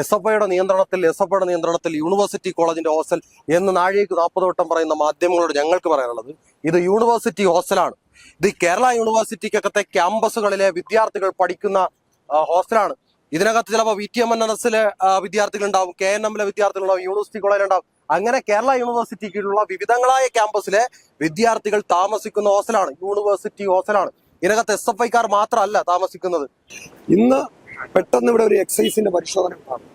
എസ്.എഫ്.ഐയുടെ നിയന്ത്രണത്തിൽ യൂണിവേഴ്സിറ്റി കോളേജിന്റെ ഹോസ്റ്റൽ എന്ന് നാഴികയ്ക്ക് 40 വട്ടം പറയുന്ന മാധ്യമങ്ങളോട് ഞങ്ങൾക്ക് പറയാനുള്ളത്, ഇത് യൂണിവേഴ്സിറ്റി ഹോസ്റ്റലാണ്. ഇത് കേരള യൂണിവേഴ്സിറ്റിക്കകത്തെ ക്യാമ്പസുകളിലെ വിദ്യാർത്ഥികൾ പഠിക്കുന്ന ഹോസ്റ്റലാണ്. ഇതിനകത്ത് ചിലപ്പോൾ VTMNS വിദ്യാർത്ഥികൾ ഉണ്ടാവും, KNM വിദ്യാർത്ഥികളുണ്ടാവും, യൂണിവേഴ്സിറ്റി കോളേജ് ഉണ്ടാവും. അങ്ങനെ കേരള യൂണിവേഴ്സിറ്റിക്കുള്ള വിവിധങ്ങളായ ക്യാമ്പസിലെ വിദ്യാർത്ഥികൾ താമസിക്കുന്ന ഹോസ്റ്റലാണ്, യൂണിവേഴ്സിറ്റി ഹോസ്റ്റലാണ്. ഇതിനകത്ത് SFIക്കാർ മാത്രമല്ല താമസിക്കുന്നത്. ഇന്ന് പെട്ടെന്ന് ഇവിടെ ഒരു എക്സൈസിന്റെ പരിശോധന ഉണ്ടാകും.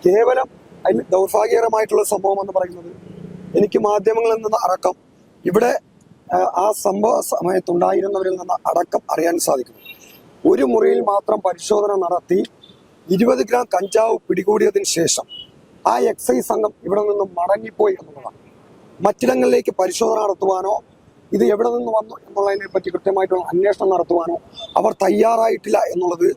കേവലം അതിൽ ദൗർഭാഗ്യകരമായിട്ടുള്ള സംഭവം എന്ന് പറയുന്നത്, എനിക്ക് മാധ്യമങ്ങളിൽ നിന്ന് അടക്കം ഇവിടെ ആ സംഭവ സമയത്തുണ്ടായിരുന്നവരിൽ നിന്ന് അടക്കം അറിയാൻ സാധിക്കുന്നു. ഒരു മുറിയിൽ മാത്രം പരിശോധന നടത്തി 20 ഗ്രാം കഞ്ചാവ് പിടികൂടിയതിന് ശേഷം ആ എക്സൈസ് സംഘം ഇവിടെ നിന്നും മടങ്ങിപ്പോയി എന്നുള്ളതാണ്. മറ്റിടങ്ങളിലേക്ക് പരിശോധന നടത്തുവാനോ ഇത് എവിടെ നിന്ന് വന്നു എന്നുള്ളതിനെ പറ്റി കൃത്യമായിട്ടുള്ള അന്വേഷണം നടത്തുവാനോ അവർ തയ്യാറായിട്ടില്ല എന്നുള്ളത്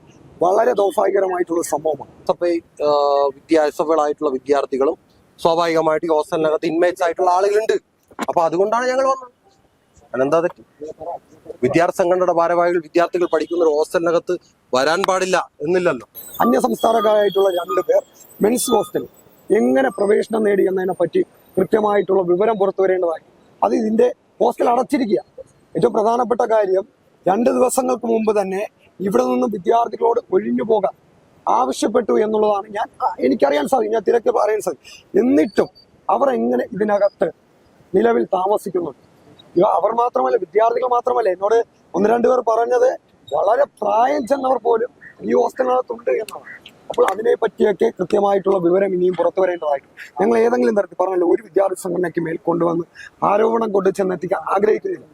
വളരെ ദൗർഭാഗ്യകരമായിട്ടുള്ള സംഭവമാണ്. SFIകളായിട്ടുള്ള വിദ്യാർത്ഥികളും സ്വാഭാവികമായിട്ട് ഹോസ്റ്റലിനകത്ത് ഇൻമേറ്റ്സ് ആയിട്ടുള്ള ആളുകളുണ്ട്. അപ്പൊ അതുകൊണ്ടാണ് ഞങ്ങൾ വന്നത്. അതെന്താ തെറ്റ്? വിദ്യാർത്ഥി സംഘടനയുടെ ഭാരവാഹികൾ വിദ്യാർത്ഥികൾ പഠിക്കുന്ന ഒരു ഹോസ്റ്റലിനകത്ത് വരാൻ പാടില്ല എന്നില്ലല്ലോ. അന്യ സംസ്ഥാനക്കാരായിട്ടുള്ള 2 പേർ മെൻസ് ഹോസ്റ്റൽ എങ്ങനെ പ്രവേശനം നേടി എന്നതിനെ പറ്റി കൃത്യമായിട്ടുള്ള വിവരം പുറത്തു വരേണ്ടതായി. അത് ഇതിന്റെ ഹോസ്റ്റൽ അടച്ചിരിക്കുക. ഏറ്റവും പ്രധാനപ്പെട്ട കാര്യം, 2 ദിവസങ്ങൾക്ക് മുമ്പ് തന്നെ ഇവിടെ നിന്നും വിദ്യാർത്ഥികളോട് ഒഴിഞ്ഞു പോകാൻ ആവശ്യപ്പെട്ടു എന്നുള്ളതാണ് എനിക്കറിയാൻ സാധിക്കും. ഞാൻ തിരക്ക് പറയാൻ സാധിക്കും. എന്നിട്ടും അവർ എങ്ങനെ ഇതിനകത്ത് നിലവിൽ താമസിക്കുന്നുണ്ട്? അവർ മാത്രമല്ല, വിദ്യാർത്ഥികൾ മാത്രമല്ല, എന്നോട് 1-2 പേർ പറഞ്ഞത് വളരെ പ്രായം ചെന്നവർ പോലും ഈ ഹോസ്റ്റലിനകത്തുണ്ട് എന്നാണ്. അപ്പോൾ അതിനെ പറ്റിയൊക്കെ കൃത്യമായിട്ടുള്ള വിവരം ഇനിയും പുറത്തു വരേണ്ടതായിട്ട്. ഞങ്ങൾ ഏതെങ്കിലും തരത്തിൽ പറഞ്ഞല്ലോ, ഒരു വിദ്യാർത്ഥി സംഘടനയ്ക്ക് മേൽ കൊണ്ടുവന്ന് ആരോപണം കൊണ്ടു ചെന്നെത്തിക്കാൻ ആഗ്രഹിക്കുന്നില്ല.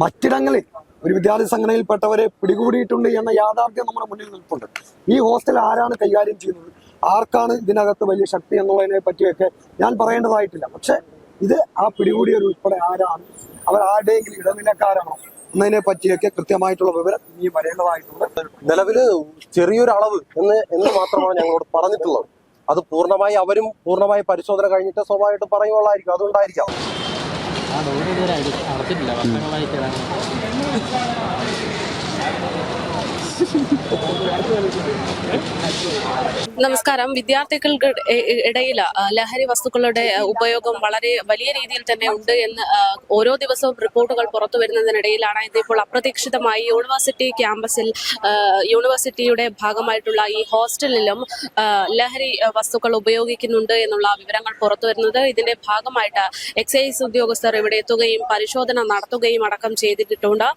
മറ്റിടങ്ങളിൽ ഒരു വിദ്യാർത്ഥി സംഘടനയിൽപ്പെട്ടവരെ പിടികൂടിയിട്ടുണ്ട് എന്ന യാഥാർത്ഥ്യം നമ്മുടെ മുന്നിൽ നിൽപ്പുണ്ട്. ഈ ഹോസ്റ്റൽ ആരാണ് കൈകാര്യം ചെയ്യുന്നത്, ആർക്കാണ് ഇതിനകത്ത് വലിയ ശക്തി എന്നുള്ളതിനെ പറ്റിയൊക്കെ ഞാൻ പറയേണ്ടതായിട്ടില്ല. പക്ഷെ ഇത് ആ പിടികൂടിയവരുൾപ്പെടെ ആരാണ്, അവർ ആരുടെയെങ്കിലും ഇടനിലക്കാരാണോ എന്നതിനെ പറ്റിയൊക്കെ കൃത്യമായിട്ടുള്ള വിവരം ഇനി വരേണ്ടതായിട്ടുണ്ട്. നിലവില് ചെറിയൊരു അളവ് എന്ന് മാത്രമാണ് ഞങ്ങളോട് പറഞ്ഞിട്ടുള്ളത്. അത് പൂർണ്ണമായി പരിശോധന കഴിഞ്ഞിട്ട് സ്വാഭാവികമായിട്ട് പറയുള്ളായിരിക്കും. അതുകൊണ്ടായിരിക്കാം. നമസ്കാരം. വിദ്യാർത്ഥികൾക്ക് ഇടയിൽ ലഹരി വസ്തുക്കളുടെ ഉപയോഗം വളരെ വലിയ രീതിയിൽ തന്നെ ഉണ്ട് എന്ന് ഓരോ ദിവസവും റിപ്പോർട്ടുകൾ പുറത്തു വരുന്നതിനിടയിലാണ് ഇതിപ്പോൾ അപ്രതീക്ഷിതമായി യൂണിവേഴ്സിറ്റി ക്യാമ്പസിൽ യൂണിവേഴ്സിറ്റിയുടെ ഭാഗമായിട്ടുള്ള ഈ ഹോസ്റ്റലിലും ലഹരി വസ്തുക്കൾ ഉപയോഗിക്കുന്നുണ്ട് എന്നുള്ള വിവരങ്ങൾ പുറത്തു വരുന്നത്. ഇതിന്റെ ഭാഗമായിട്ട് എക്സൈസ് ഉദ്യോഗസ്ഥർ ഇവിടെ എത്തുകയും പരിശോധന നടത്തുകയും അടക്കം ചെയ്തിട്ടുണ്ട്.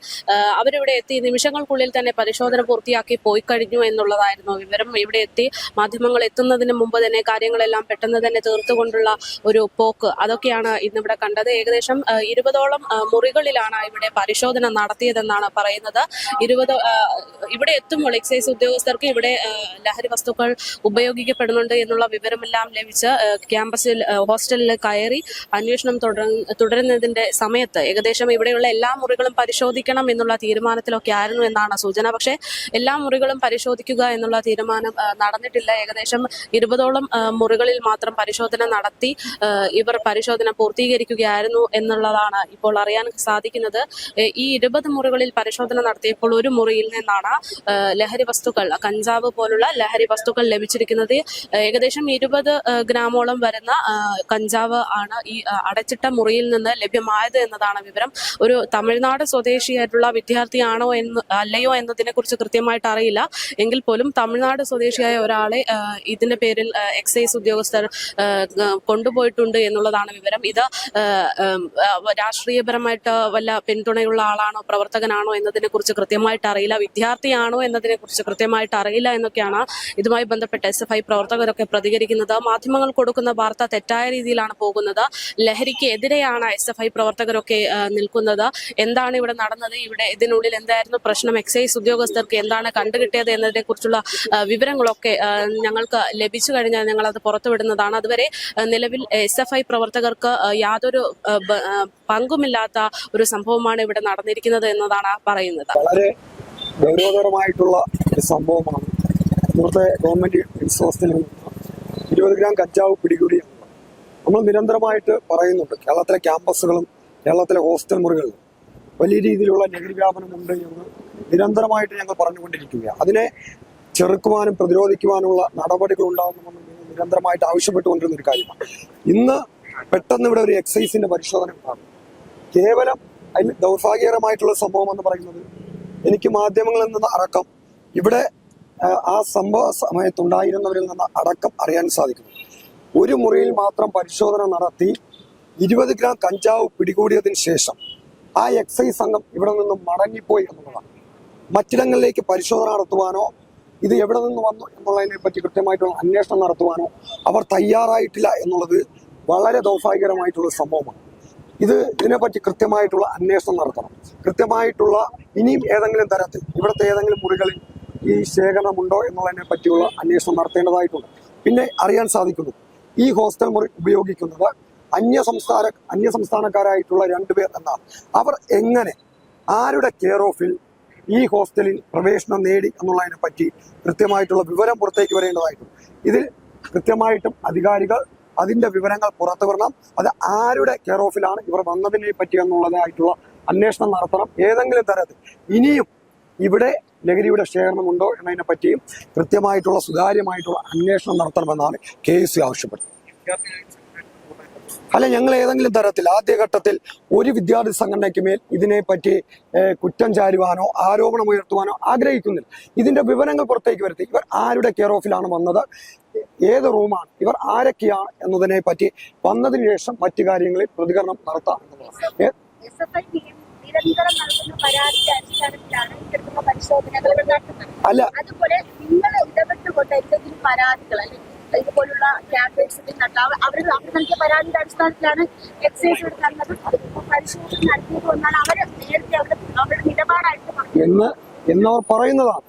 അവരിവിടെ എത്തി നിമിഷങ്ങൾക്കുള്ളിൽ തന്നെ പരിശോധന പൂർത്തിയാക്കി പോയി കഴിഞ്ഞു എന്നുള്ളതായിരുന്നു വിവരം. ഇവിടെ എത്തി മാധ്യമങ്ങൾ എത്തുന്നതിന് മുമ്പ് തന്നെ കാര്യങ്ങളെല്ലാം പെട്ടെന്ന് തന്നെ തീർത്തുകൊണ്ടുള്ള ഒരു പോക്ക്, അതൊക്കെയാണ് ഇന്നിവിടെ കണ്ടത്. ഏകദേശം 20ഓളം മുറികളിലാണ് ഇവിടെ പരിശോധന നടത്തിയതെന്നാണ് പറയുന്നത്. ഇവിടെ എത്തുമ്പോൾ എക്സൈസ് ഉദ്യോഗസ്ഥർക്ക് ഇവിടെ ലഹരി വസ്തുക്കൾ ഉപയോഗിക്കപ്പെടുന്നുണ്ട് എന്നുള്ള വിവരമെല്ലാം ലഭിച്ച് ക്യാമ്പസിൽ ഹോസ്റ്റലിൽ കയറി അന്വേഷണം തുടരുന്നതിന്റെ സമയത്ത് ഏകദേശം ഇവിടെയുള്ള എല്ലാ മുറികളും പരിശോധിക്കണം എന്നുള്ള തീരുമാനത്തിലൊക്കെ ആയിരുന്നു എന്നാണ് സൂചന. പക്ഷേ എല്ലാ മുറികളും പരിശോധിക്കുക എന്നുള്ള തീരുമാനം നടന്നിട്ടില്ല. ഏകദേശം 20ഓളം മുറികളിൽ മാത്രം പരിശോധന നടത്തി ഇവർ പരിശോധന പൂർത്തീകരിക്കുകയായിരുന്നു എന്നുള്ളതാണ് ഇപ്പോൾ അറിയാൻ സാധിക്കുന്നത്. ഈ 20 മുറികളിൽ പരിശോധന നടത്തിയപ്പോൾ ഒരു മുറിയിൽ നിന്നാണ് ലഹരി വസ്തുക്കൾ, കഞ്ചാവ് പോലുള്ള ലഹരി വസ്തുക്കൾ ലഭിച്ചിരിക്കുന്നത്. ഏകദേശം 20 ഗ്രാമോളം വരുന്ന കഞ്ചാവ് ആണ് ഈ അടച്ചിട്ട മുറിയിൽ നിന്ന് ലഭ്യമായത് എന്നതാണ് വിവരം. ഒരു തമിഴ്നാട് സ്വദേശിയായിട്ടുള്ള വിദ്യാർത്ഥിയാണോ അല്ലയോ എന്നതിനെ കുറിച്ച് കൃത്യമായിട്ട് അറിയില്ല. എങ്കിൽ പോലും തമിഴ്നാട് സ്വദേശിയായ ഒരാളെ ഇതിന്റെ പേരിൽ എക്സൈസ് ഉദ്യോഗസ്ഥർ കൊണ്ടുപോയിട്ടുണ്ട് എന്നുള്ളതാണ് വിവരം. ഇത് രാഷ്ട്രീയപരമായിട്ട് വല്ല പിന്തുണയുള്ള ആളാണോ, പ്രവർത്തകനാണോ എന്നതിനെ കുറിച്ച് കൃത്യമായിട്ട് അറിയില്ല. വിദ്യാർത്ഥിയാണോ എന്നതിനെ കുറിച്ച് കൃത്യമായിട്ട് അറിയില്ല എന്നൊക്കെയാണ് ഇതുമായി ബന്ധപ്പെട്ട് SFI പ്രവർത്തകരൊക്കെ പ്രതികരിക്കുന്നത്. മാധ്യമങ്ങൾ കൊടുക്കുന്ന വാർത്ത തെറ്റായ രീതിയിലാണ് പോകുന്നത്. ലഹരിക്ക് എതിരെയാണ് SFI പ്രവർത്തകരൊക്കെ നിൽക്കുന്നത്. എന്താണ് ഇവിടെ നടന്നത്, ഇവിടെ ഇതിനുള്ളിൽ എന്തായിരുന്നു പ്രശ്നം, എക്സൈസ് ഉദ്യോഗസ്ഥർക്ക് എന്താണ് കണ്ടുകിട്ടിയത് എന്നതിനെ കുറിച്ചുള്ള വിവരങ്ങളൊക്കെ ഞങ്ങൾക്ക് ലഭിച്ചു കഴിഞ്ഞാൽ ഞങ്ങൾ അത് പുറത്തുവിടുന്നതാണ്. അതുവരെ നിലവിൽ SFI പ്രവർത്തകർക്ക് യാതൊരു പങ്കുമില്ലാത്ത ഒരു സംഭവമാണ് ഇവിടെ നടന്നിരിക്കുന്നത് എന്നതാണ് പറയുന്നത്. വളരെ ഗൗരവകരമായിട്ടുള്ള ഒരു സംഭവമാണ്. ഇവിടുത്തെ ഗവൺമെന്റ് ഹോസ്റ്റലിൽ 20 ഗ്രാം കഞ്ചാവ് പിടികൂടി. നമ്മൾ നിരന്തരമായിട്ട് പറയുന്നുണ്ട്, കേരളത്തിലെ ക്യാമ്പസുകളും കേരളത്തിലെ ഹോസ്റ്റൽ മുറികളിലും വലിയ രീതിയിലുള്ള ലഹരി വ്യാപനമുണ്ട് എന്ന് നിരന്തരമായിട്ട് ഞങ്ങൾ പറഞ്ഞുകൊണ്ടിരിക്കുകയാണ്. അതിനെ ചെറുക്കുവാനും പ്രതിരോധിക്കുവാനുള്ള നടപടികൾ ഉണ്ടാകുമെന്ന് നിരന്തരമായിട്ട് ആവശ്യപ്പെട്ടുകൊണ്ടിരുന്ന ഒരു കാര്യമാണ്. ഇന്ന് പെട്ടെന്ന് ഇവിടെ ഒരു എക്സൈസിന്റെ പരിശോധന ഉണ്ടാകും. കേവലം അതിൽ ദൗർഭാഗ്യകരമായിട്ടുള്ള സംഭവം എന്ന് പറയുന്നത് എനിക്ക് മാധ്യമങ്ങളിൽ നിന്ന് അടക്കം ഇവിടെ ആ സംഭവ സമയത്തുണ്ടായിരുന്നവരിൽ നിന്ന് അടക്കം അറിയാൻ സാധിക്കുന്നു. ഒരു മുറിയിൽ മാത്രം പരിശോധന നടത്തി 20 ഗ്രാം കഞ്ചാവ് പിടികൂടിയതിന് ശേഷം ആ എക്സൈസ് സംഘം ഇവിടെ നിന്ന് മടങ്ങിപ്പോയി എന്നുള്ളതാണ്. മറ്റിടങ്ങളിലേക്ക് പരിശോധന നടത്തുവാനോ ഇത് എവിടെ നിന്ന് വന്നു എന്നുള്ളതിനെ പറ്റി കൃത്യമായിട്ടുള്ള അന്വേഷണം നടത്തുവാനോ അവർ തയ്യാറായിട്ടില്ല എന്നുള്ളത് വളരെ ദൗർഭാഗ്യകരമായിട്ടുള്ള സംഭവമാണ്. ഇതിനെപ്പറ്റി കൃത്യമായിട്ടുള്ള അന്വേഷണം നടത്തണം. കൃത്യമായിട്ടുള്ള ഇനിയും ഏതെങ്കിലും തരത്തിൽ ഇവിടുത്തെ ഏതെങ്കിലും മുറികളിൽ ഈ ശേഖരണമുണ്ടോ എന്നുള്ളതിനെ പറ്റിയുള്ള അന്വേഷണം നടത്തേണ്ടതായിട്ടുണ്ട്. പിന്നെ അറിയാൻ സാധിക്കുന്നു ഈ ഹോസ്റ്റൽ മുറി ഉപയോഗിക്കുന്നത് അന്യസംസ്ഥാനക്കാരായിട്ടുള്ള 2 പേർ എന്നാണ്. അവർ എങ്ങനെ ആരുടെ കെയർ ഓഫിൽ ഈ ഹോസ്റ്റലിൽ പ്രവേശനം നേടി എന്നുള്ളതിനെ പറ്റി കൃത്യമായിട്ടുള്ള വിവരം പുറത്തേക്ക് വരേണ്ടതായിട്ടുണ്ട്. ഇതിൽ കൃത്യമായിട്ടും അധികാരികൾ അതിന്റെ വിവരങ്ങൾ പുറത്തു വരണം. അത് ആരുടെ കെയർ ഓഫിലാണ് ഇവർ വന്നതിനെ പറ്റി എന്നുള്ളതായിട്ടുള്ള അന്വേഷണം നടത്തണം. ഏതെങ്കിലും തരത്തിൽ ഇനിയും ഇവിടെ ലഹരിയുടെ ശേഖരണമുണ്ടോ എന്നതിനെ പറ്റിയും കൃത്യമായിട്ടുള്ള സുതാര്യമായിട്ടുള്ള അന്വേഷണം നടത്തണമെന്നാണ് KSU ആവശ്യപ്പെട്ടത്. അല്ല, ഞങ്ങൾ ഏതെങ്കിലും തരത്തിൽ ആദ്യഘട്ടത്തിൽ ഒരു വിദ്യാർത്ഥി സംഘടനയ്ക്ക് മേൽ ഇതിനെപ്പറ്റി കുറ്റം ചാരുവാനോ ആരോപണം ഉയർത്തുവാനോ ആഗ്രഹിക്കുന്നില്ല. ഇതിന്റെ വിവരങ്ങൾ പുറത്തേക്ക് വരുത്തി ഇവർ ആരുടെ കെയർ ഓഫിലാണ് വന്നത്, ഏത് റൂമാണ്, ഇവർ ആരൊക്കെയാണ് എന്നതിനെ പറ്റി വന്നതിന് ശേഷം മറ്റു കാര്യങ്ങളിൽ പ്രതികരണം നടത്താം എന്നുള്ളതാണ്. അല്ല, അതുപോലെ നിങ്ങൾ ഇടപെട്ടുകൊണ്ട് എന്തെങ്കിലും പരാതികൾ അല്ലെങ്കിൽ ഇതുപോലുള്ള ക്യാമ്പയിൻസിൽ അവർ നൽകിയ പരാതിയുടെ അടിസ്ഥാനത്തിലാണ് എക്സൈസ് ഇവിടെ തന്നതും പരിശോധന നടത്തിയതും എന്നാണ് അവർ നേരത്തെ അവരുടെ നിലപാടായിട്ട് എന്നവർ പറയുന്നതാണ്.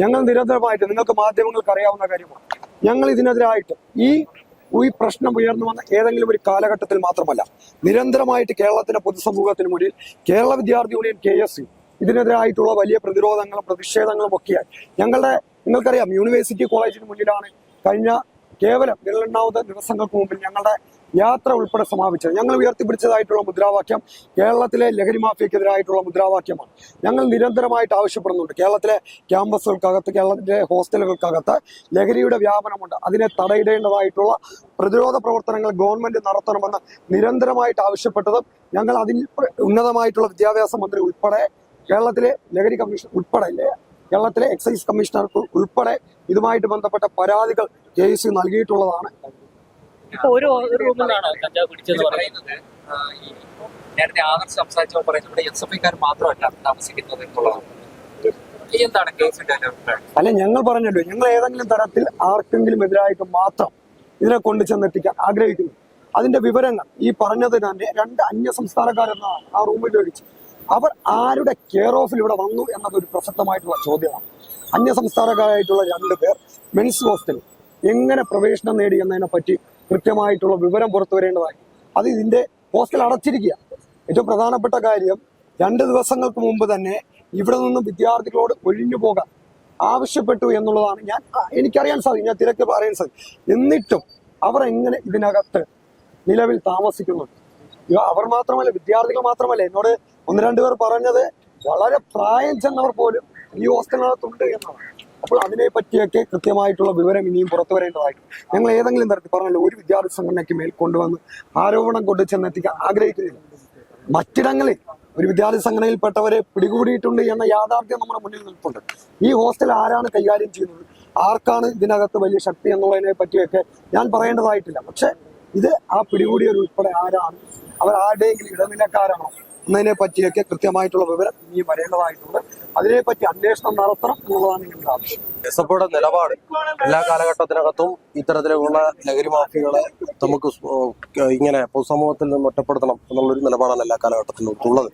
ഞങ്ങൾ നിരന്തരമായിട്ട്, നിങ്ങൾക്ക് മാധ്യമങ്ങൾക്ക് അറിയാവുന്ന കാര്യമാണ്, ഞങ്ങൾ ഇതിനെതിരായിട്ട് ഈ പ്രശ്നം ഉയർന്നു വന്ന ഏതെങ്കിലും ഒരു കാലഘട്ടത്തിൽ മാത്രമല്ല, നിരന്തരമായിട്ട് കേരളത്തിന്റെ പൊതുസമൂഹത്തിന് മുന്നിൽ കേരള വിദ്യാർത്ഥി യൂണിയൻ KSU ഇതിനെതിരായിട്ടുള്ള വലിയ പ്രതിരോധങ്ങളും പ്രതിഷേധങ്ങളും ഒക്കെയായി നിങ്ങൾക്കറിയാം യൂണിവേഴ്സിറ്റി കോളേജിന് മുന്നിലാണ് കഴിഞ്ഞ കേവലം വിരലെണ്ണാവുന്ന ദിവസങ്ങൾക്ക് മുമ്പിൽ ഞങ്ങളുടെ യാത്ര ഉൾപ്പെടെ സമാപിച്ചത്. ഞങ്ങൾ ഉയർത്തിപ്പിടിച്ചതായിട്ടുള്ള മുദ്രാവാക്യം കേരളത്തിലെ ലഹരി മാഫിയക്കെതിരായിട്ടുള്ള മുദ്രാവാക്യമാണ്. ഞങ്ങൾ നിരന്തരമായിട്ട് ആവശ്യപ്പെടുന്നുണ്ട് കേരളത്തിലെ ക്യാമ്പസുകൾക്കകത്ത്, കേരളത്തിലെ ഹോസ്റ്റലുകൾക്കകത്ത് ലഹരിയുടെ വ്യാപനമുണ്ട്. അതിനെ തടയിടേണ്ടതായിട്ടുള്ള പ്രതിരോധ പ്രവർത്തനങ്ങൾ ഗവൺമെന്റ് നടത്തണമെന്ന് നിരന്തരമായിട്ട് ആവശ്യപ്പെട്ടതും ഞങ്ങൾ അതിൽ ഉന്നതമായിട്ടുള്ള വിദ്യാഭ്യാസ മന്ത്രി ഉൾപ്പെടെ, കേരളത്തിലെ ലഹരി കമ്മീഷൻ ഉൾപ്പെടെ, കേരളത്തിലെ എക്സൈസ് കമ്മീഷണർക്ക് ഉൾപ്പെടെ ഇതുമായിട്ട് ബന്ധപ്പെട്ട പരാതികൾ KSU നൽകിയിട്ടുള്ളതാണ്. ഒരു റൂമിലാണ് കഞ്ചാവ് പിടിച്ചെന്ന് പറയുന്നത്. നേരത്തെ ആദർശ് സംസാരിച്ചപ്പോൾ പറയുന്നത് ഇവിടെ SFIക്കാർ മാത്രമല്ല താമസിക്കുന്നത് എന്നുള്ളതാണ്. എന്താണ് കേസിന്റെ അഭിപ്രായം? അല്ല, ഞങ്ങൾ പറഞ്ഞല്ലോ, ഞങ്ങൾ ഏതെങ്കിലും തരത്തിൽ ആർക്കെങ്കിലും എതിരായിട്ട് മാത്രം ഇതിനെ കൊണ്ടു ചെന്നെത്തിക്കാൻ ആഗ്രഹിക്കുന്നു. അതിന്റെ വിവരങ്ങൾ ഈ പറഞ്ഞത് തന്നെ 2 അന്യസംസ്ഥാനക്കാരെന്നാണ് ആ റൂമിൽ ഉപയോഗിച്ച്. അവർ ആരുടെ കെയർ ഓഫിൽ ഇവിടെ വന്നു എന്നതൊരു പ്രസക്തമായിട്ടുള്ള ചോദ്യമാണ്. അന്യസംസ്ഥാനക്കാരായിട്ടുള്ള 2 പേർ മെൻസ് ഹോസ്റ്റലിൽ എങ്ങനെ പ്രവേശനം നേടി എന്നതിനെ പറ്റി കൃത്യമായിട്ടുള്ള വിവരം പുറത്തു വരേണ്ടതായി. അത് ഇതിന്റെ ഹോസ്റ്റൽ അടച്ചിരിക്കുക. ഏറ്റവും പ്രധാനപ്പെട്ട കാര്യം, 2 ദിവസങ്ങൾക്ക് മുമ്പ് തന്നെ ഇവിടെ നിന്നും വിദ്യാർത്ഥികളോട് ഒഴിഞ്ഞു പോകാൻ ആവശ്യപ്പെട്ടു എന്നുള്ളതാണ്. എനിക്കറിയാൻ സാധിക്കും, ഞാൻ തിരക്ക് പറയാൻ സാധിക്കും. എന്നിട്ടും അവർ എങ്ങനെ ഇതിനകത്ത് നിലവിൽ താമസിക്കുന്നുണ്ട്? അവർ മാത്രമല്ല, വിദ്യാർത്ഥികൾ മാത്രമല്ല, എന്നോട് 1-2 പേർ പറഞ്ഞത് വളരെ പ്രായം ചെന്നവർ പോലും ഈ ഹോസ്റ്റലിനകത്തുണ്ട് എന്നാണ്. അപ്പോൾ അതിനെ പറ്റിയൊക്കെ കൃത്യമായിട്ടുള്ള വിവരം ഇനിയും പുറത്തു വരേണ്ടതായിട്ട് ഞങ്ങൾ ഏതെങ്കിലും തരത്തിൽ പറഞ്ഞല്ലോ, ഒരു വിദ്യാർത്ഥി സംഘടനയ്ക്ക് മേൽ കൊണ്ടുവന്ന് ആരോപണം കൊണ്ടു ചെന്നെത്തിക്കാൻ ആഗ്രഹിക്കുന്നില്ല. മറ്റിടങ്ങളിൽ ഒരു വിദ്യാർത്ഥി സംഘടനയിൽപ്പെട്ടവരെ പിടികൂടിയിട്ടുണ്ട് എന്ന യാഥാർത്ഥ്യം നമ്മുടെ മുന്നിൽ നിൽപ്പുണ്ട്. ഈ ഹോസ്റ്റൽ ആരാണ് കൈകാര്യം ചെയ്യുന്നത്, ആർക്കാണ് ഇതിനകത്ത് വലിയ ശക്തി എന്നുള്ളതിനെ പറ്റിയൊക്കെ ഞാൻ പറയേണ്ടതായിട്ടില്ല. പക്ഷെ ഇത് ആ പിടികൂടിയവരുൾപ്പെടെ ആരാണ്, അവർ ആരുടെയെങ്കിലും ഇടനിലക്കാരാണോ എന്നതിനെ പറ്റിയൊക്കെ കൃത്യമായിട്ടുള്ള വിവരം ഇനിയും വരേണ്ടതായിട്ടുണ്ട്. അതിനെപ്പറ്റി അന്വേഷണം നടത്തണം എന്നുള്ളതാണ് ഞങ്ങളുടെ ആവശ്യം. SFIയുടെ നിലപാട് എല്ലാ കാലഘട്ടത്തിനകത്തും ഇത്തരത്തിലുള്ള ലഹരി മാഫിയകളെ നമുക്ക് ഇങ്ങനെ പൊതുസമൂഹത്തിൽ നിന്ന് ഒറ്റപ്പെടുത്തണം എന്നുള്ളൊരു നിലപാടാണ് എല്ലാ കാലഘട്ടത്തിലും ഉള്ളത്.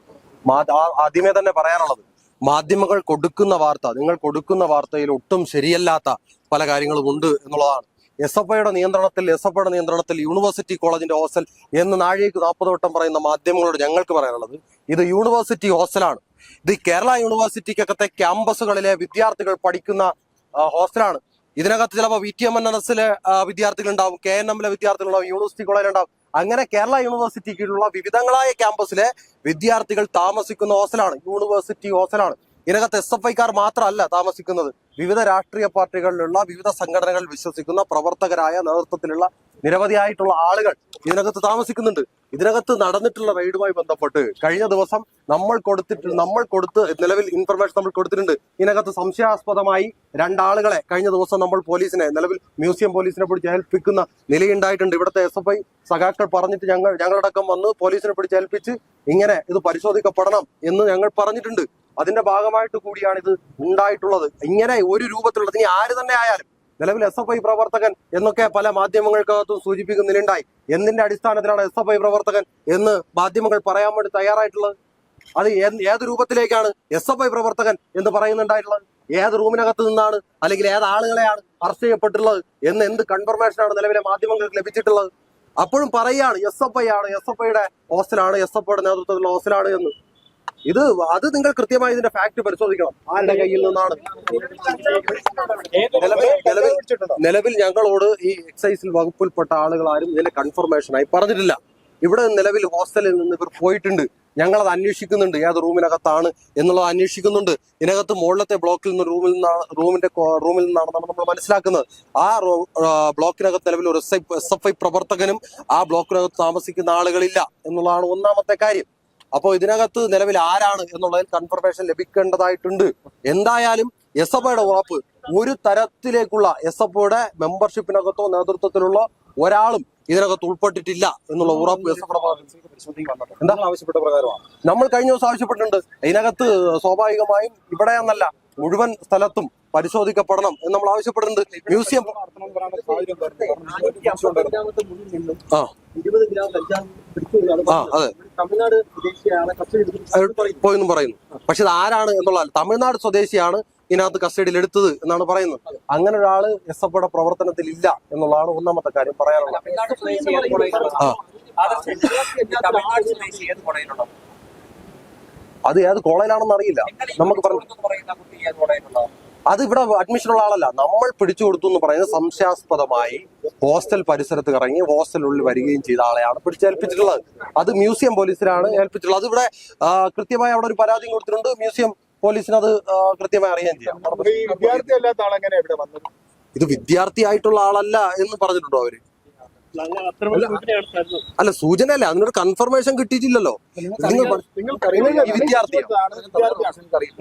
ആദ്യമേ തന്നെ പറയാനുള്ളത്, മാധ്യമങ്ങൾ കൊടുക്കുന്ന വാർത്ത, നിങ്ങൾ കൊടുക്കുന്ന വാർത്തയിൽ ഒട്ടും ശരിയല്ലാത്ത പല കാര്യങ്ങളും ഉണ്ട് എന്നുള്ളതാണ്. SFIയുടെ നിയന്ത്രണത്തിൽ യൂണിവേഴ്സിറ്റി കോളേജിന്റെ ഹോസ്റ്റൽ എന്ന് നാഴികയ്ക്ക് 40 വട്ടം പറയുന്ന മാധ്യമങ്ങളോട് ഞങ്ങൾക്ക് പറയാനുള്ളത്, ഇത് യൂണിവേഴ്സിറ്റി ഹോസ്റ്റലാണ്. ഇത് കേരള യൂണിവേഴ്സിറ്റിക്കകത്തെ ക്യാമ്പസുകളിലെ വിദ്യാർത്ഥികൾ പഠിക്കുന്ന ഹോസ്റ്റലാണ്. ഇതിനകത്ത് ചിലപ്പോൾ VTMNSലെ വിദ്യാർത്ഥികളുണ്ടാവും, KNMലെ വിദ്യാർത്ഥികളുണ്ടാവും, യൂണിവേഴ്സിറ്റി കോളേജിലുണ്ടാവും. അങ്ങനെ കേരള യൂണിവേഴ്സിറ്റിക്കുള്ള വിവിധങ്ങളായ ക്യാമ്പസിലെ വിദ്യാർത്ഥികൾ താമസിക്കുന്ന ഹോസ്റ്റലാണ് യൂണിവേഴ്സിറ്റി ഹോസ്റ്റലാണ്. ഇതിനകത്ത് SFIക്കാർ മാത്രമല്ല താമസിക്കുന്നത്, വിവിധ രാഷ്ട്രീയ പാർട്ടികളിലുള്ള വിവിധ സംഘടനകൾ വിശ്വസിക്കുന്ന പ്രവർത്തകരായ നേതൃത്വത്തിലുള്ള നിരവധിയായിട്ടുള്ള ആളുകൾ ഇതിനകത്ത് താമസിക്കുന്നുണ്ട്. ഇതിനകത്ത് നടന്നിട്ടുള്ള റെയ്ഡുമായി ബന്ധപ്പെട്ട് കഴിഞ്ഞ ദിവസം നമ്മൾ കൊടുത്ത് നിലവിൽ ഇൻഫർമേഷൻ നമ്മൾ കൊടുത്തിട്ടുണ്ട്. ഇതിനകത്ത് സംശയാസ്പദമായി രണ്ടാളുകളെ കഴിഞ്ഞ ദിവസം നമ്മൾ പോലീസിനെ നിലവിൽ മ്യൂസിയം പോലീസിനെ പിടിച്ച് ഏൽപ്പിക്കുന്ന നിലയുണ്ടായിട്ടുണ്ട്. ഇവിടുത്തെ SFI സഖാക്കൾ പറഞ്ഞിട്ട് ഞങ്ങളടക്കം വന്ന് പോലീസിനെ പിടിച്ച് ഏൽപ്പിച്ച് ഇങ്ങനെ ഇത് പരിശോധിക്കപ്പെടണം എന്ന് ഞങ്ങൾ പറഞ്ഞിട്ടുണ്ട്. അതിന്റെ ഭാഗമായിട്ട് കൂടിയാണ് ഇത് ഉണ്ടായിട്ടുള്ളത്. ഇങ്ങനെ ഒരു രൂപത്തിലുള്ളത് ഇനി ആര് തന്നെ ആയാലും നിലവിൽ SFI പ്രവർത്തകൻ എന്നൊക്കെ പല മാധ്യമങ്ങൾക്കകത്തും സൂചിപ്പിക്കുന്നുണ്ടായി. എന്തിന്റെ അടിസ്ഥാനത്തിലാണ് SFI പ്രവർത്തകൻ എന്ന് മാധ്യമങ്ങൾ പറയാൻ വേണ്ടി തയ്യാറായിട്ടുള്ളത്? അത് ഏത് രൂപത്തിലേക്കാണ് SFI പ്രവർത്തകൻ എന്ന് പറയുന്നുണ്ടായിട്ടുള്ളത്? ഏത് റൂമിനകത്ത് നിന്നാണ് അല്ലെങ്കിൽ ഏത് ആളുകളെയാണ് അറസ്റ്റ് ചെയ്യപ്പെട്ടുള്ളത് എന്ന് എന്ത് കൺഫർമേഷനാണ് നിലവിലെ മാധ്യമങ്ങൾക്ക് ലഭിച്ചിട്ടുള്ളത്? അപ്പോഴും പറയുകയാണ് SFI ആണ്, SFIയുടെ ഹോസ്റ്റലാണ്, SFIയുടെ നേതൃത്വത്തിലുള്ള ഹോസ്റ്റലാണ് എന്ന്. അത് നിങ്ങൾ കൃത്യമായി ഇതിന്റെ ഫാക്ട് പരിശോധിക്കണം. ആരുടെ കയ്യിൽ നിന്നാണ്? നിലവിൽ ഞങ്ങളോട് ഈ എക്സൈസിൽ വകുപ്പിൽപ്പെട്ട ആളുകൾ ആരും ഇതിന്റെ കൺഫർമേഷനായി പറഞ്ഞിട്ടില്ല. ഇവിടെ നിലവിൽ ഹോസ്റ്റലിൽ നിന്ന് ഇവർ പോയിട്ടുണ്ട്. ഞങ്ങളത് അന്വേഷിക്കുന്നുണ്ട്, ഏത് റൂമിനകത്താണ് എന്നുള്ളത് അന്വേഷിക്കുന്നുണ്ട്. ഇതിനകത്ത് മുകളിലത്തെ ബ്ലോക്കിൽ നിന്ന് റൂമിൽ നിന്നാണ് നമ്മൾ മനസ്സിലാക്കുന്നത്. ആ ബ്ലോക്കിനകത്ത് നിലവിൽ ഒരു SFI പ്രവർത്തകനും ആ ബ്ലോക്കിനകത്ത് താമസിക്കുന്ന ആളുകളില്ല എന്നുള്ളതാണ് ഒന്നാമത്തെ കാര്യം. അപ്പോൾ ഇതിനകത്ത് നിലവിൽ ആരാണ് എന്നുള്ളതിൽ കൺഫർമേഷൻ ലഭിക്കേണ്ടതായിട്ടുണ്ട്. എന്തായാലും SFIയുടെ ഉറപ്പ് ഒരു തരത്തിലേക്കുള്ള SFIയുടെ മെമ്പർഷിപ്പിനകത്തോ നേതൃത്വത്തിലുള്ള ഒരാളും ഇതിനകത്ത് ഉൾപ്പെട്ടിട്ടില്ല എന്നുള്ള ഉറപ്പ് എന്താ ആവശ്യപ്പെട്ട പ്രകാരമാണ് നമ്മൾ കഴിഞ്ഞ ദിവസം ആവശ്യപ്പെട്ടിട്ടുണ്ട്. ഇതിനകത്ത് സ്വാഭാവികമായും ഇവിടെ എന്നല്ല മുഴുവൻ സ്ഥലത്തും പരിശോധിക്കപ്പെടണം എന്ന് നമ്മൾ ആവശ്യപ്പെട്ടിട്ടുണ്ട്. മ്യൂസിയം അതെ പോയെന്നും പറയുന്നു. പക്ഷെ ഇത് ആരാണ് എന്നുള്ള തമിഴ്നാട് സ്വദേശിയാണ് ഇതിനകത്ത് കസ്റ്റഡിയിൽ എടുത്തത് എന്നാണ് പറയുന്നത്. അങ്ങനെ ഒരാള് SFIയുടെ പ്രവർത്തനത്തിൽ ഇല്ല എന്നുള്ളതാണ് ഒന്നാമത്തെ കാര്യം പറയാനുള്ളത്. അത് ഏത് കോളേജിലാണെന്ന് അറിയില്ല. നമുക്ക് അത് ഇവിടെ അഡ്മിഷനുള്ള ആളല്ല. നമ്മൾ പിടിച്ചു കൊടുത്തു എന്ന് പറയുന്നത് സംശയാസ്പദമായി ഹോസ്റ്റൽ പരിസരത്ത് ഇറങ്ങി ഹോസ്റ്റലിനുള്ളിൽ വരികയും ചെയ്ത ആളെയാണ് പിടിച്ചേൽപ്പിച്ചിട്ടുള്ളത്. അത് മ്യൂസിയം പോലീസിലാണ് ഏൽപ്പിച്ചിട്ടുള്ളത്. അത് ഇവിടെ കൃത്യമായി അവിടെ ഒരു പരാതിയും കൊടുത്തിട്ടുണ്ട്. മ്യൂസിയം പോലീസിന് അത് കൃത്യമായി അറിയാൻ ചെയ്യാം. ഇത് വിദ്യാർത്ഥിയായിട്ടുള്ള ആളല്ല എന്ന് പറഞ്ഞിട്ടുണ്ടോ അവര്? അല്ല, സൂചനയല്ലേ, അതിനൊരു കൺഫർമേഷൻ കിട്ടിയിട്ടില്ലല്ലോ.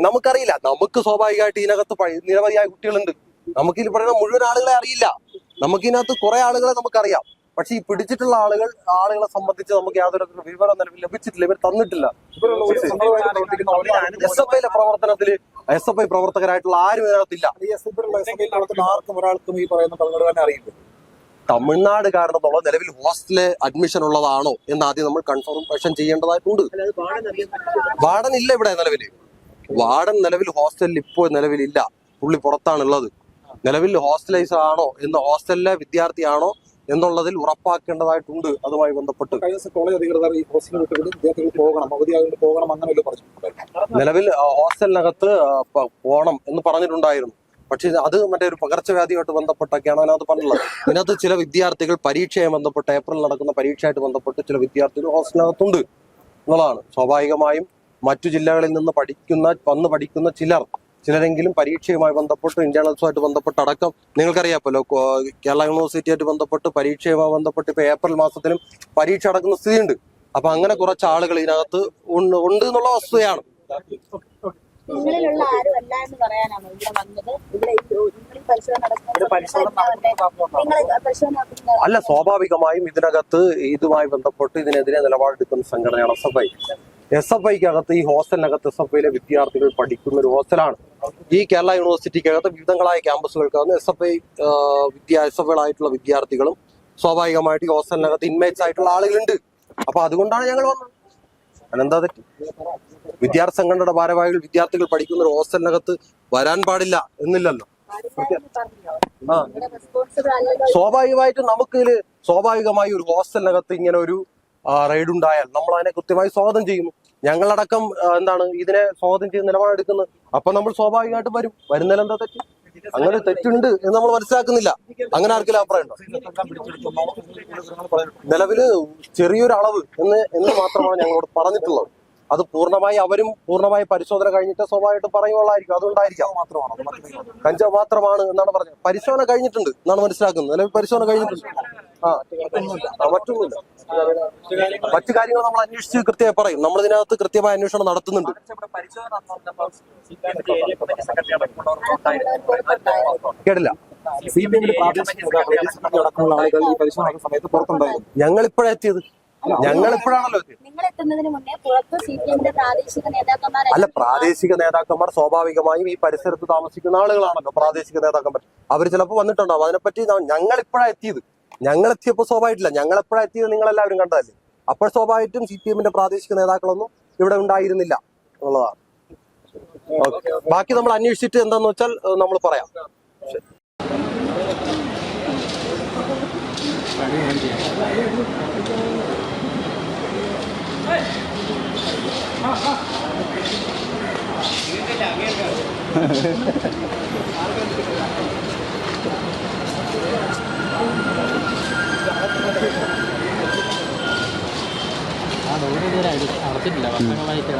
നമുക്കറിയില്ല. നമുക്ക് സ്വാഭാവികമായിട്ട് ഇതിനകത്ത് നിരവധിയായ കുട്ടികളുണ്ട്. നമുക്ക് ഇതിൽ പറയുന്ന മുഴുവൻ ആളുകളെ അറിയില്ല. നമുക്കിതിനകത്ത് കുറെ ആളുകളെ നമുക്കറിയാം. പക്ഷെ ഈ പിടിച്ചിട്ടുള്ള ആളുകളെ സംബന്ധിച്ച് നമുക്ക് യാതൊരു വിവരം നിലവിൽ ലഭിച്ചിട്ടില്ല. ഇവർ തന്നിട്ടില്ല. SFIയിലെ പ്രവർത്തനത്തില് SFI പ്രവർത്തകരായിട്ടുള്ള ആരും ഇതിനകത്തില്ല. ആർക്കും ഒരാൾക്കും ഈ പറയുന്ന തമിഴ്നാട് അറിയില്ല. തമിഴ്നാടുകാരനെന്നുള്ള നിലവിൽ ഹോസ്റ്റലിൽ അഡ്മിഷൻ ഉള്ളതാണോ എന്ന് ആദ്യം നമ്മൾ കൺഫർമേഷൻ ചെയ്യേണ്ടതായിട്ടുണ്ട്. വാർഡൻ ഇല്ല ഇവിടെ നിലവിൽ. വാർഡൻ നിലവിൽ ഹോസ്റ്റലിൽ ഇപ്പോൾ നിലവിലില്ല. പുള്ളി പുറത്താണുള്ളത്. നിലവിൽ ഹോസ്റ്റലൈസ് ആണോ എന്ന് ഹോസ്റ്റലിലെ വിദ്യാർത്ഥിയാണോ എന്നുള്ളതിൽ ഉറപ്പാക്കേണ്ടതായിട്ടുണ്ട്. അതുമായി ബന്ധപ്പെട്ട് കോളേജ് അധികൃതർ ഈ ഹോസ്റ്റലിൽ വിദ്യാർത്ഥികൾ പോകണം, അവധിയായതുകൊണ്ട് പോകണം അങ്ങനെ പറഞ്ഞു. നിലവിൽ ഹോസ്റ്റലിനകത്ത് പോകണം എന്ന് പറഞ്ഞിട്ടുണ്ടായിരുന്നു. പക്ഷെ അത് മറ്റേ ഒരു പകർച്ചവ്യാധിയായിട്ട് ബന്ധപ്പെട്ടൊക്കെയാണ് അതിനകത്ത് പറഞ്ഞിട്ടുള്ളത്. ഇതിനകത്ത് ചില വിദ്യാർത്ഥികൾ പരീക്ഷയെ ബന്ധപ്പെട്ട് ഏപ്രിൽ നടക്കുന്ന പരീക്ഷയായിട്ട് ബന്ധപ്പെട്ട് ചില വിദ്യാർത്ഥികൾ ഹോസ്റ്റലിനകത്തുണ്ട് എന്നുള്ളതാണ്. സ്വാഭാവികമായും മറ്റു ജില്ലകളിൽ നിന്ന് വന്ന് പഠിക്കുന്ന ചിലരെങ്കിലും പരീക്ഷയുമായി ബന്ധപ്പെട്ട് ഇന്റേണൽസുമായിട്ട് ബന്ധപ്പെട്ട് അടക്കം നിങ്ങൾക്കറിയാമല്ലോ, കേരള യൂണിവേഴ്സിറ്റിയായിട്ട് ബന്ധപ്പെട്ട് പരീക്ഷയുമായി ബന്ധപ്പെട്ട് ഇപ്പൊ ഏപ്രിൽ മാസത്തിലും പരീക്ഷ നടക്കുന്ന സ്ഥിതിയുണ്ട്. അപ്പൊ അങ്ങനെ കുറച്ച് ആളുകൾ ഇതിനകത്ത് ഉണ്ട് എന്നുള്ള വസ്തുതയാണ്. നിങ്ങളിലുള്ള ആരും അല്ല എന്ന് പറയാനാണോ ഇവിടെ വന്നത്? അല്ല, സ്വാഭാവികമായും ഇതിനകത്ത് ഇതുമായി ബന്ധപ്പെട്ട് ഇതിനെതിരെ നിലപാടെടുക്കുന്ന സംഘടനയാണ് SFI. SFIക്കകത്ത് ഈ ഹോസ്റ്റലിനകത്ത് SFIയിലെ വിദ്യാർത്ഥികൾ പഠിക്കുന്ന ഒരു ഹോസ്റ്റലാണ്. ഈ കേരള യൂണിവേഴ്സിറ്റിക്കകത്ത് വിവിധങ്ങളായ ക്യാമ്പസുകൾക്കകത്ത് SFIകളായിട്ടുള്ള വിദ്യാർത്ഥികളും സ്വാഭാവികമായിട്ട് ഈ ഹോസ്റ്റലിനകത്ത് ഇൻമേറ്റ്സ് ആയിട്ടുള്ള ആളുകളുണ്ട്. അപ്പൊ അതുകൊണ്ടാണ് ഞങ്ങൾ വന്നത്. അതെന്താ തെറ്റ്? വിദ്യാർത്ഥി സംഘടനയുടെ ഭാരവാഹികൾ വിദ്യാർത്ഥികൾ പഠിക്കുന്ന ഒരു ഹോസ്റ്റലിനകത്ത് വരാൻ പാടില്ല എന്നില്ലല്ലോ. സ്വാഭാവികമായിട്ടും സ്വാഭാവികമായി ഒരു ഹോസ്റ്റലിനകത്ത് ഇങ്ങനെ ഒരു റെയ്ഡ് ഉണ്ടായാൽ നമ്മൾ അതിനെ കൃത്യമായി സ്വാഗതം ചെയ്യുന്നു. ഞങ്ങളടക്കം ഇതിനെ സ്വാഗതം ചെയ്ത് നിലപാടെടുക്കുന്നത്. അപ്പൊ നമ്മൾ സ്വാഭാവികമായിട്ടും വരുന്നതിൽ എന്താ തെറ്റ്? അങ്ങനെ തെറ്റുണ്ട് എന്ന് നമ്മൾ മനസ്സിലാക്കുന്നില്ല. അങ്ങനെ ആർക്കെങ്കിലും അഭിപ്രായം ഉണ്ടോ? നിലവില് ചെറിയൊരു അളവ് എന്ന് മാത്രമാണ് ഞങ്ങളോട് പറഞ്ഞിട്ടുള്ളത്. അത് പൂർണ്ണമായി അവരും പൂർണ്ണമായി പരിശോധന കഴിഞ്ഞിട്ട് സ്വാഭാവികമായിട്ടും പറയുള്ളായിരിക്കും. അതുകൊണ്ടായിരിക്കാം. കഞ്ചാവ് മാത്രമാണ് എന്നാണ് പറഞ്ഞത്. പരിശോധന കഴിഞ്ഞിട്ടുണ്ട് എന്നാണ് മനസ്സിലാക്കുന്നത്. നിലവിൽ പരിശോധന കഴിഞ്ഞിട്ടുണ്ട്. മറ്റൊന്നുമില്ല. മറ്റു കാര്യങ്ങൾ നമ്മൾ അന്വേഷിച്ച് കൃത്യമായി പറയും. നമ്മൾ ഇതിനകത്ത് കൃത്യമായ അന്വേഷണം നടത്തുന്നുണ്ട്. കേട്ടില്ല. ഞങ്ങളിപ്പോഴെത്തിയത് ഞങ്ങളിപ്പോഴാണല്ലോ എത്തിയത്. നിങ്ങൾ എത്തുന്നതിന് മുന്നേ പുറത്ത് CPM-ന്റെ പ്രാദേശിക നേതാക്കന്മാർ അല്ല, പ്രാദേശിക നേതാക്കന്മാർ സ്വാഭാവികമായും ഈ പരിസരത്ത് താമസിക്കുന്ന ആളുകളാണല്ലോ പ്രാദേശിക നേതാക്കന്മാർ. അവർ ചിലപ്പോൾ വന്നിട്ടുണ്ടാവും. അതിനെപ്പറ്റി ഞങ്ങളിപ്പോഴാണ് എത്തിയത്. ഞങ്ങളെത്തിയപ്പോൾ സ്വാഭാവികമില്ല. ഞങ്ങളെപ്പോഴാണ് എത്തിയത് നിങ്ങളെല്ലാവരും കണ്ടതല്ലേ. അപ്പോൾ സ്വാഭാവികമായിട്ടും CPM-ന്റെ പ്രാദേശിക നേതാക്കളൊന്നും ഇവിടെ ഉണ്ടായിരുന്നില്ല എന്നുള്ളതാണ്. ഓക്കെ, ബാക്കി നമ്മൾ അന്വേഷിച്ചിട്ട് എന്താന്ന് വെച്ചാൽ നമ്മൾ പറയാം. അടച്ചിട്ടില്ല, വർഷങ്ങളായിട്ട്